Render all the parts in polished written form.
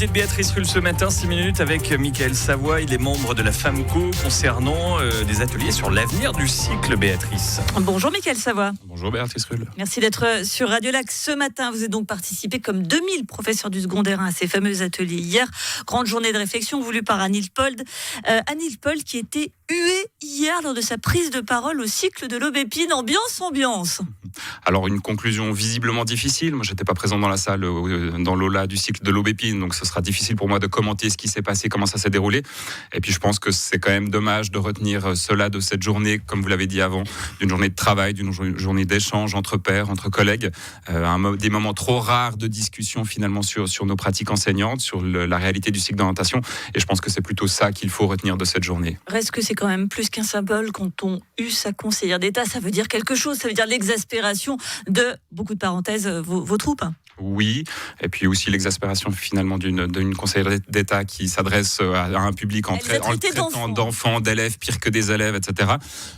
l'invité de Béatrice Rulle ce matin, 6 minutes avec Michael Savoie. Il est membre de la FAMCO concernant des ateliers sur l'avenir du cycle, Béatrice. Bonjour Michael Savoie. Bonjour Béatrice Rulle. Merci d'être sur Radio Lac ce matin. Vous avez donc participé comme 2000 professeurs du secondaire à ces fameux ateliers hier. Grande journée de réflexion voulue par Anne Hiltpold. Anne Hiltpold qui était huée hier lors de sa prise de parole au cycle de l'Aubépine. Ambiance. Alors une conclusion visiblement difficile. Moi, j'étais pas présent dans la salle, dans l'aula du cycle de l'Aubépine, donc ce sera difficile pour moi de commenter ce qui s'est passé, comment ça s'est déroulé. Et puis je pense que c'est quand même dommage de retenir cela de cette journée, comme vous l'avez dit avant, d'une journée de travail, d'une journée d'échange entre pairs, entre collègues, des moments trop rares de discussion finalement sur nos pratiques enseignantes, sur la réalité du cycle d'orientation. Et je pense que c'est plutôt ça qu'il faut retenir de cette journée. Reste que c'est quand même plus qu'un symbole. Quand on eut sa conseillère d'État, ça veut dire quelque chose. Ça veut dire l'exaspération de, beaucoup de parenthèses, vos troupes. Oui, et puis aussi l'exaspération finalement d'une conseillère d'État qui s'adresse à un public en le traitant d'enfants, d'élèves, pire que des élèves, etc.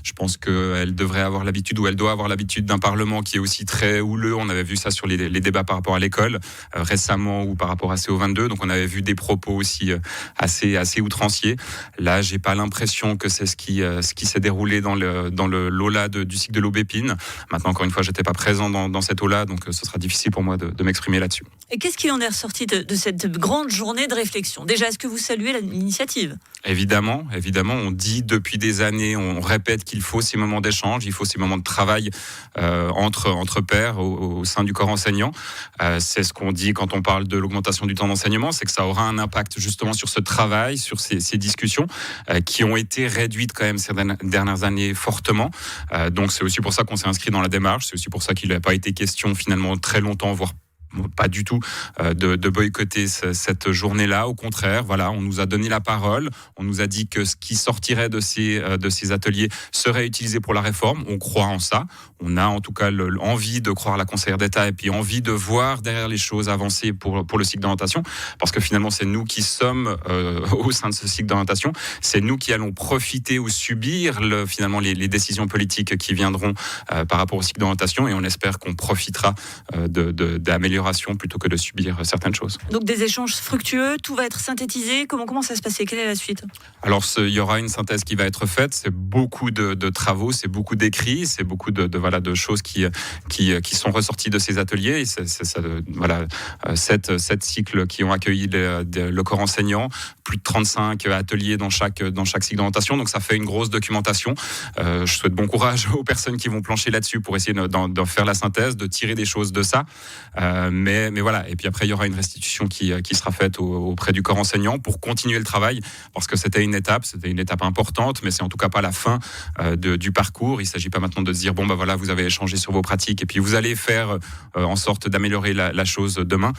Je pense qu'elle devrait avoir l'habitude, ou elle doit avoir l'habitude d'un Parlement qui est aussi très houleux. On avait vu ça sur les débats par rapport à l'école récemment, ou par rapport à CO22. Donc on avait vu des propos aussi assez outranciers. Là, j'ai pas l'impression que c'est ce qui s'est déroulé dans l'aula du cycle de l'Aubépine. Maintenant, encore une fois, j'étais pas présent dans cette aula, donc ce sera difficile pour moi de m'exprimer là-dessus. Et qu'est-ce qu'il en est ressorti de cette grande journée de réflexion ? Déjà, est-ce que vous saluez l'initiative ? Évidemment, on dit depuis des années, on répète qu'il faut ces moments d'échange, il faut ces moments de travail entre pairs au sein du corps enseignant. C'est ce qu'on dit quand on parle de l'augmentation du temps d'enseignement, c'est que ça aura un impact justement sur ce travail, sur ces discussions qui ont été réduites quand même ces dernières années fortement. Donc c'est aussi pour ça qu'on s'est inscrit dans la démarche, c'est aussi pour ça qu'il n'a pas été question finalement très longtemps, voire pas du tout de boycotter cette journée-là. Au contraire, voilà, on nous a donné la parole, on nous a dit que ce qui sortirait de ces ateliers serait utilisé pour la réforme. On croit en ça. On a en tout cas envie de croire la conseillère d'État et puis envie de voir derrière les choses avancer pour le cycle d'orientation, parce que finalement c'est nous qui sommes au sein de ce cycle d'orientation, c'est nous qui allons profiter ou subir finalement les décisions politiques qui viendront par rapport au cycle d'orientation, et on espère qu'on profitera d'améliorer plutôt que de subir certaines choses. Donc des échanges fructueux, tout va être synthétisé. Comment ça va se passer ? Quelle est la suite ? Alors il y aura une synthèse qui va être faite. C'est beaucoup de travaux, c'est beaucoup d'écrits, c'est beaucoup de choses qui sont ressorties de ces ateliers. Et c'est 7 cycles qui ont accueilli le corps enseignant, plus de 35 ateliers dans chaque cycle d'orientation. Donc ça fait une grosse documentation. Je souhaite bon courage aux personnes qui vont plancher là-dessus pour essayer d'en faire la synthèse, de tirer des choses de ça. Mais voilà, et puis après il y aura une restitution qui sera faite auprès du corps enseignant pour continuer le travail, parce que c'était une étape importante, mais c'est en tout cas pas la fin du parcours. Il s'agit pas maintenant de se dire voilà, vous avez échangé sur vos pratiques et puis vous allez faire en sorte d'améliorer la chose demain,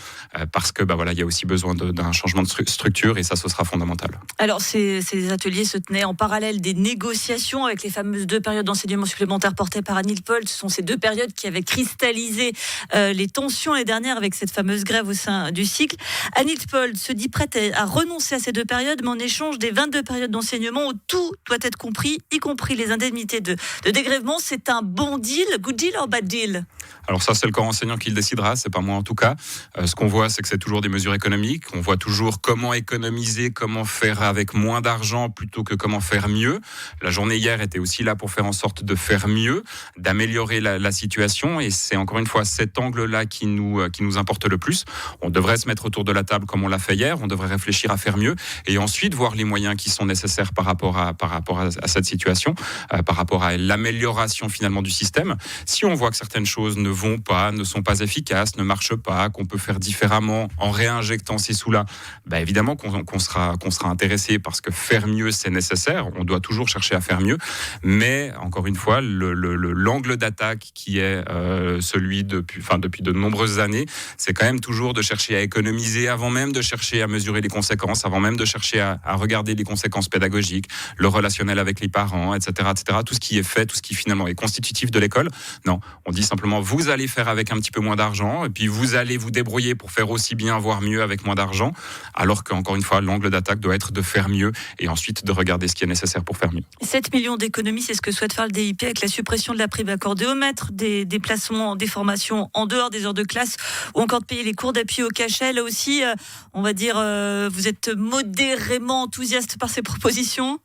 parce que il y a aussi besoin d'un changement de structure, et ça ce sera fondamental. Alors ces ateliers se tenaient en parallèle des négociations avec les fameuses 2 périodes d'enseignement supplémentaires portées par Anne Hiltpold. Ce sont ces 2 périodes qui avaient cristallisé les tensions les dernières avec cette fameuse grève au sein du cycle. Anne Hiltpold se dit prête à renoncer à ces 2 périodes, mais en échange des 22 périodes d'enseignement où tout doit être compris, y compris les indemnités de dégrèvement. C'est un bon deal, good deal or bad deal ? Alors ça, c'est le corps enseignant qui le décidera, c'est pas moi en tout cas. Ce qu'on voit, c'est que c'est toujours des mesures économiques. On voit toujours comment économiser, comment faire avec moins d'argent plutôt que comment faire mieux. La journée hier était aussi là pour faire en sorte de faire mieux, d'améliorer la situation, et c'est encore une fois cet angle-là qui nous importe le plus. On devrait se mettre autour de la table comme on l'a fait hier, on devrait réfléchir à faire mieux, et ensuite voir les moyens qui sont nécessaires par rapport à cette situation, par rapport à l'amélioration finalement du système. Si on voit que certaines choses ne sont pas efficaces, ne marchent pas, qu'on peut faire différemment en réinjectant ces sous-là, évidemment qu'on sera intéressé, parce que faire mieux c'est nécessaire, on doit toujours chercher à faire mieux, mais encore une fois l'angle d'attaque qui est celui depuis de nombreuses années, c'est quand même toujours de chercher à économiser avant même de chercher à mesurer les conséquences, avant même de chercher à regarder les conséquences pédagogiques, le relationnel avec les parents, etc., tout ce qui est fait, tout ce qui finalement est constitutif de l'école. Non, on dit simplement vous vous allez faire avec un petit peu moins d'argent, et puis vous allez vous débrouiller pour faire aussi bien, voire mieux avec moins d'argent, alors qu'encore une fois, l'angle d'attaque doit être de faire mieux et ensuite de regarder ce qui est nécessaire pour faire mieux. 7 millions d'économies, c'est ce que souhaite faire le DIP avec la suppression de la prime accordée au maître, des déplacements, des formations en dehors des heures de classe ou encore de payer les cours d'appui au cachet. Là aussi, on va dire, vous êtes modérément enthousiaste par ces propositions ?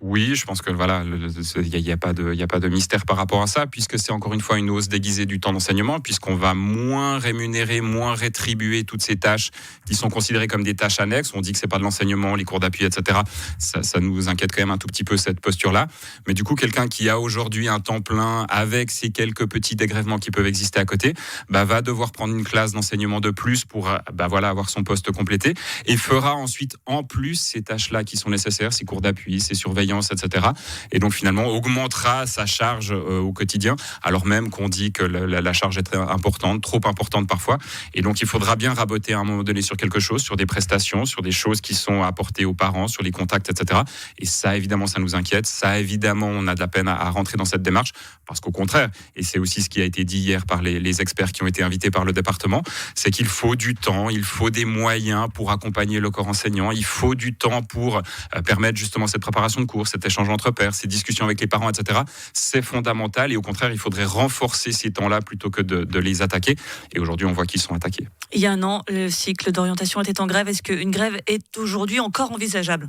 Oui, je pense que voilà, il n'y a pas de mystère par rapport à ça, puisque c'est encore une fois une hausse déguisée du temps d'enseignement, puisqu'on va moins rémunérer, moins rétribuer toutes ces tâches qui sont considérées comme des tâches annexes. On dit que c'est pas de l'enseignement, les cours d'appui, etc. Ça nous inquiète quand même un tout petit peu, cette posture-là. Mais du coup, quelqu'un qui a aujourd'hui un temps plein avec ces quelques petits dégrèvements qui peuvent exister à côté, va devoir prendre une classe d'enseignement de plus pour avoir son poste complété et fera ensuite en plus ces tâches-là qui sont nécessaires, ces cours d'appui, ces surveillances, etc. Et donc finalement augmentera sa charge au quotidien, alors même qu'on dit que la charge est très importante, trop importante parfois. Et donc il faudra bien raboter à un moment donné sur quelque chose, sur des prestations, sur des choses qui sont apportées aux parents, sur les contacts, etc. Et ça évidemment ça nous inquiète, ça évidemment on a de la peine à rentrer dans cette démarche, parce qu'au contraire, et c'est aussi ce qui a été dit hier par les experts qui ont été invités par le département, c'est qu'il faut du temps, il faut des moyens pour accompagner le corps enseignant, il faut du temps pour permettre justement cette préparation de cours, cet échange entre pairs, ces discussions avec les parents, etc. C'est fondamental et au contraire, il faudrait renforcer ces temps-là plutôt que de les attaquer. Et aujourd'hui, on voit qu'ils sont attaqués. Il y a un an, le cycle d'orientation était en grève. Est-ce qu'une grève est aujourd'hui encore envisageable ?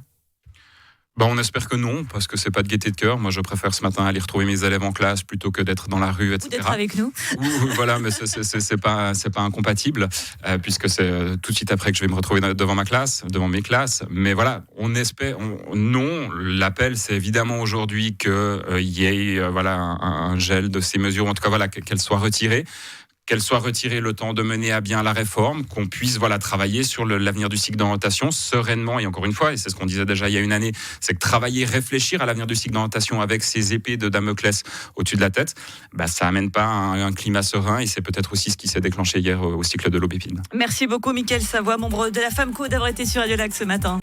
On espère que non, parce que c'est pas de gaieté de cœur. Moi, je préfère ce matin aller retrouver mes élèves en classe plutôt que d'être dans la rue, etc. Ou d'être avec nous. Voilà, mais c'est pas incompatible, puisque c'est tout de suite après que je vais me retrouver devant mes classes. Mais voilà, on espère. Non, l'appel, c'est évidemment aujourd'hui qu'il y ait un gel de ces mesures, en tout cas qu'elles soient retirées. Qu'elle soit retirée le temps de mener à bien la réforme, qu'on puisse travailler sur l'avenir du cycle d'orientation sereinement. Et encore une fois, et c'est ce qu'on disait déjà il y a une année, c'est que travailler, réfléchir à l'avenir du cycle d'orientation avec ces épées de Damoclès au-dessus de la tête, ça amène pas un climat serein. Et c'est peut-être aussi ce qui s'est déclenché hier au cycle de l'Aubépine. Merci beaucoup Mickaël Savoie, membre de la FAMCO, d'avoir été sur Radio Lac ce matin.